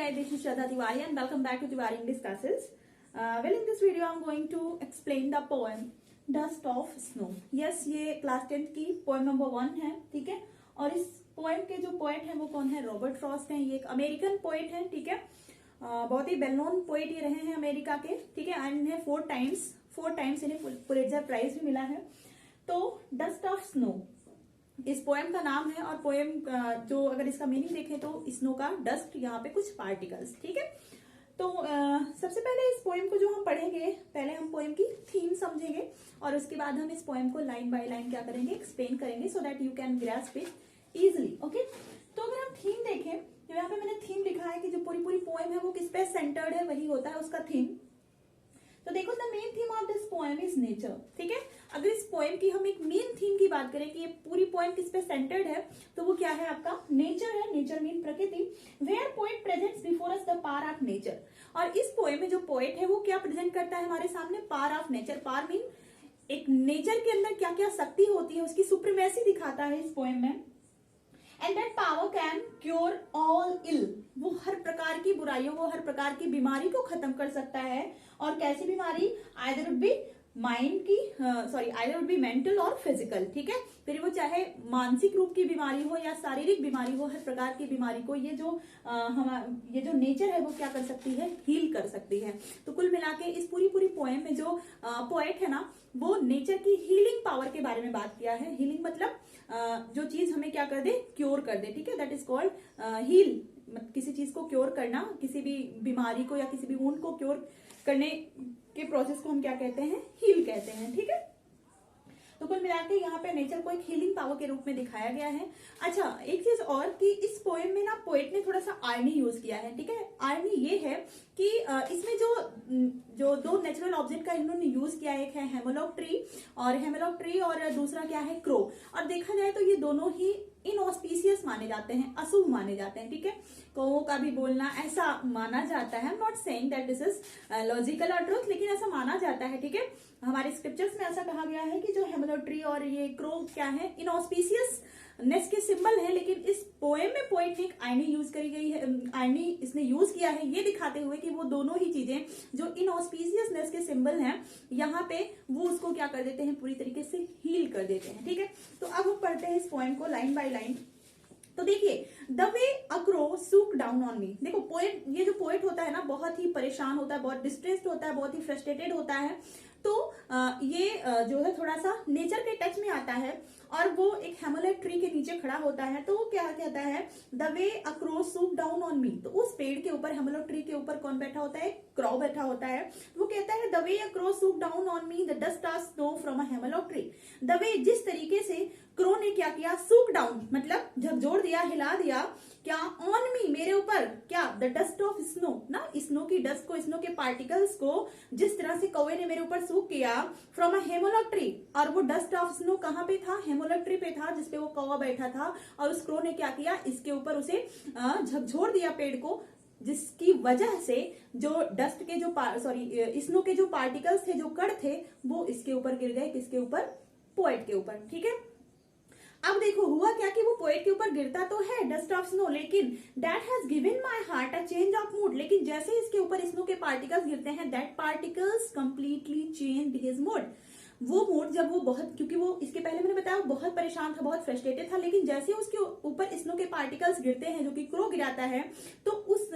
guys, this is Shraddha Tiwari and welcome back to Tiwari English classes. Well, in this video I'm going to explain the poem Dust of Snow. Yes, ये class 10th की poem number 1 है, ठीक है। और इस poem के जो poet हैं वो कौन है? रॉबर्ट फ्रॉस्ट हैं। ये एक अमेरिकन पोएट हैं, ठीक है। बहुत ही वेल नोन पोएट ये रहे हैं अमेरिका के, ठीक है। एंड इन्हें 4 टाइम्स इन्हें पुलित्जर प्राइज भी मिला है। तो डस्ट ऑफ स्नो इस पोएम का नाम है। और पोएम जो अगर इसका मीनिंग देखें तो स्नो का डस्ट, यहाँ पे कुछ पार्टिकल्स, ठीक है। तो सबसे पहले इस पोएम को जो हम पढ़ेंगे, पहले हम पोएम की थीम समझेंगे और उसके बाद हम इस पोएम को लाइन बाय लाइन क्या करेंगे, एक्सप्लेन करेंगे, so that you can grasp it easily. Okay, तो अगर हम थीम देखें तो यहाँ पे मैंने थीम लिखा है कि जो पूरी पोएम है वो किस पे सेंटर्ड है, वही होता है उसका थीम। तो देखो, the main theme of this poem is nature, ठीक है। अगर इस पोएम की हम एक मेन थीम की बात करें कि ये पूरी पोएम किस पे सेंटर्ड है, तो वो क्या है आपका? नेचर है। नेचर मीन प्रकृति। Where poet presents before us the power of nature. और इस पोएम में जो पोएट है वो क्या प्रेजेंट करता है हमारे सामने? Power of nature. Power mean एक नेचर के अंदर क्या क्या शक्ति होती है, उसकी सुप्रीमेसी दिखाता है इस पोएम में। And that power can cure all ill. वो हर प्रकार की बुराइयों को, हर प्रकार की बीमारी को खत्म कर सकता है। और कैसी बीमारी? आइदर वुड बी माइंड की, आइदर वुड बी मेंटल और फिजिकल, ठीक है। फिर वो चाहे मानसिक रूप की बीमारी हो या शारीरिक बीमारी हो, हर प्रकार की बीमारी को ये जो नेचर है वो क्या कर सकती है? हील कर सकती है। तो कुल मिला के इस पूरी पोएम में जो पोएट है ना, वो नेचर की हीलिंग पावर के बारे में बात किया है। हीलिंग मतलब जो चीज हमें क्या कर दे? क्योर कर दे, ठीक है। That is called heal. किसी चीज को क्योर करना, किसी भी बीमारी को या किसी भी वुंड को क्योर करने के प्रोसेस को हम क्या कहते हैं? हील कहते हैं, ठीक है। तो कुल मिला के यहाँ पे नेचर को एक हीलिंग पावर के रूप में दिखाया गया है। अच्छा, एक चीज और कि इस पोएम में ना पोएट ने थोड़ा सा आयरनी यूज किया है, ठीक है। आयरनी ये है कि इसमें जो 2 नेचुरल ऑब्जेक्ट का इन्होंने यूज किया है, एक है हेमलॉक ट्री और दूसरा क्या है? क्रो। और देखा जाए तो ये दोनों ही इनऑस्पिशियस माने जाते हैं, अशुभ माने जाते हैं, ठीक है। कौओं का भी बोलना ऐसा माना जाता है। Not saying that this is logical और ट्रूथ, लेकिन ऐसा माना जाता है, ठीक है। हमारे स्क्रिप्चर्स में ऐसा कहा गया है कि जो हेमलॉक ट्री और ये क्रो क्या है? इनऑस्पिशियसनेस के सिंबल है। लेकिन इस पोएम में पोएट ने आयरनी यूज करी गई है, आयरनी इसने यूज किया है ये दिखाते हुए कि वो दोनों ही चीजें जो इनऑस्पिशियसनेस के सिंबल हैं, यहाँ पे वो उसको क्या कर देते हैं? पूरी तरीके से हील कर देते हैं, ठीक है। तो अब हम पढ़ते हैं इस पोएम को लाइन बाय लाइन। तो देखिए, the way a crow shook down on me. देखो, पोएट, ये जो पोएट होता है ना, बहुत ही परेशान होता है, बहुत डिस्ट्रेस्ड होता है, बहुत ही फ्रस्ट्रेटेड होता है। तो ये जो है थोड़ा सा नेचर के टच में आता है और वो एक हेमलॉक ट्री के नीचे खड़ा होता है। तो वो क्या कहता है? The way a crow shook down on me. तो उस पेड़ के ऊपर, हेमलॉक ट्री के ऊपर कौन बैठा होता है? क्रो बैठा होता है। वो कहता है the way a crow shook down on me the dust of snow from a hemlock tree. The way, जिस तरीके से क्रो ने क्या किया? सूक डाउन मतलब झकझोर दिया, हिला दिया, क्या? ऑन मी, मेरे ऊपर, क्या? द डस्ट ऑफ स्नो ना, स्नो की डस्ट को, स्नो के पार्टिकल्स को जिस तरह से कौवे ने मेरे ऊपर सूक किया फ्रॉम अ हेमलॉक ट्री। और वो डस्ट ऑफ स्नो कहाँ पे था? हेमलॉक ट्री पे था, जिसपे वो कौवा बैठा था। और उस क्रो ने क्या किया? इसके ऊपर उसे झकझोर दिया पेड़ को, जिसकी वजह से जो डस्ट के जो स्नो के जो पार्टिकल्स थे, जो कण थे, वो इसके ऊपर गिर गए। किसके ऊपर? पोएट के ऊपर, ठीक है। अब देखो हुआ क्या कि वो पोएट के ऊपर गिरता तो है डस्ट ऑफ स्नो, लेकिन that has given my heart a change of mood. लेकिन जैसे इसके ऊपर स्नो के पार्टिकल्स गिरते हैं, that particles completely changed his mood. वो मूड जब वो बहुत, क्योंकि वो इसके पहले मैंने बताया वो बहुत परेशान था, बहुत फ्रस्ट्रेटेड था, लेकिन जैसे उसके ऊपर स्नो के पार्टिकल्स गिरते हैं, जो कि क्रो गिराता है, तो उस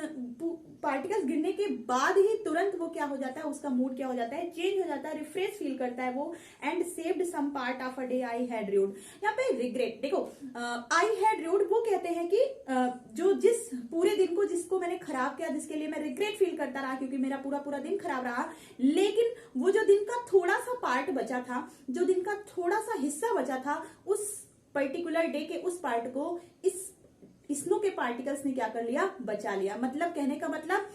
पार्टिकल्स गिरने के बाद ही तुरंत वो क्या हो जाता है? उसका मूड क्या हो जाता है? चेंज हो जाता है, रिफ्रेश फील करता है वो। And saved some part of a day I had rued. यहाँ पे रिग्रेट देखो, आई हैड रूड, वो कहते हैं कि जो जिस पूरे दिन को जिसको मैंने खराब किया, जिसके लिए मैं रिग्रेट फील करता रहा, क्योंकि मेरा पूरा दिन खराब रहा, लेकिन वो जो दिन का थोड़ा सा पार्ट बचा था, जो दिन का थोड़ा सा हिस्सा बचा था, उस पर्टिकुलर डे के उस पार्ट को इस स्नो के पार्टिकल्स ने क्या कर लिया? बचा लिया। मतलब कहने का मतलब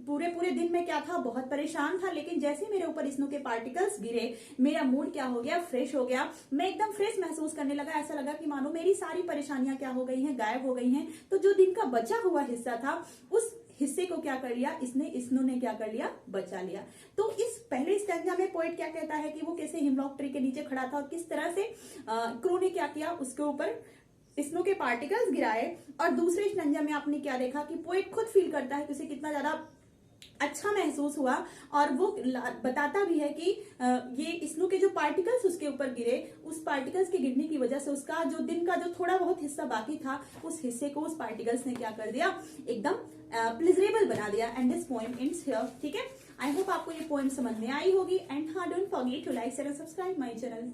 पूरे दिन में क्या था? बहुत परेशान था, लेकिन जैसे मेरे ऊपर स्नो के पार्टिकल्स गिरे, मेरा मूड क्या हो गया? फ्रेश हो गया। मैं एकदम फ्रेश महसूस करने लगा। ऐसा लगा कि मानो मेरी सारी परेशानियां क्या हो गई हैं? गायब हो गई हैं। तो जो दिन का बचा हुआ हिस्सा था, उस हिस्से को क्या कर लिया? स्नो ने क्या कर लिया? बचा लिया। तो इस पहले स्टैंजा में पोएट क्या कहता है कि वो कैसे हेमलॉक ट्री के नीचे खड़ा था और किस तरह से क्रो ने क्या किया? उसके ऊपर स्नो के पार्टिकल्स गिराए, और दूसरे स्टैंजा में आपने क्या देखा कि पोएट खुद फील करता है कि उसे कितना ज्यादा अच्छा महसूस हुआ, और वो बताता भी है कि ये स्नो के जो पार्टिकल्स उसके ऊपर गिरे, उस पार्टिकल्स के गिरने की वजह से उसका जो दिन का जो थोड़ा बहुत हिस्सा बाकी था, उस हिस्से को उस पार्टिकल्स ने क्या कर दिया, एकदम प्लेजरेबल बना दिया। And this poem ends here. ठीक है, आई होप आपको ये पोएम समझ में आई होगी। एंड हाँ, don't forget to like share and subscribe my channel.